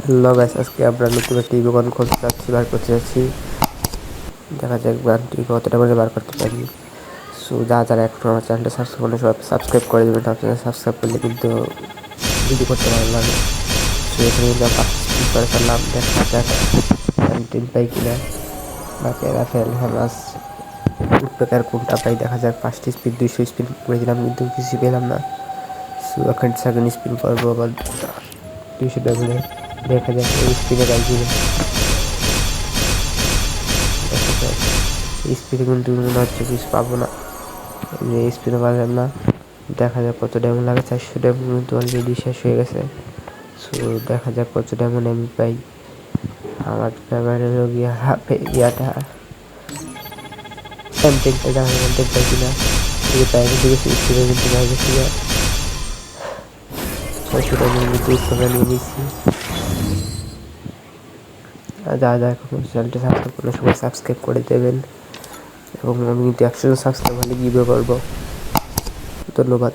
Hello guys, আজকে আমরা নতুন একটি দোকান খুলতে যাচ্ছি, বার করতে যাচ্ছি। দেখা যাক গানটি কতটা করে বার করতে পারি। সো যারা এখন আমার চ্যানেলটা সাবস্ক্রাইব করে সবাই সাবস্ক্রাইব করে দেবেন। আপনারা সাবস্ক্রাইব করলে কিন্তু ভিডিও করতে ভালো লাগে। সো এখানে কিন্তু পার্টিসিপেট করে ফেললাম, দেখা যাক টিম পাই কিনা বা প্যারাফেল হেমাস উডপেকার কোনটা পাই। দেখা যাক 5টি স্পিন 200 স্পিন করে দিলাম, কিন্তু কিছু পেলাম না। সো এখন সেকেন্ড স্পিন করবো আবার 200 ডাবলে। দেখা যাক এই স্পিনে পাই কিনা। দেখা যাক স্পিনে কিন্তু মনে হচ্ছে কিছু পাবো না, স্পিনে পারলাম না। দেখা যাক কত ডায়মন্ড লাগে। 400 ডায়মন্ড কিন্তু অলরেডি শেষ হয়ে গেছে। সো দেখা যাক কত ডায়মন্ড আমি পাই। আমার ফেভারিট হলো গিয়া ইয়াটা এমটেকটা। দেখা যাক এমটেক পাই কিনা। এই পাই কিন্তু কিছু স্পিনে কিন্তু পাই গেছি। 600 ডায়মন্ড কিন্তু স্পিনে নিয়ে নিচ্ছি। যারা এখন চ্যানেলটি সাবস্ক্রাইব করলে সবাই সাবস্ক্রাইব করে দেবেন, এবং আমি কিন্তু 100 সাবস্ক্রাইব হলে গিভওয়ে করবো। ধন্যবাদ।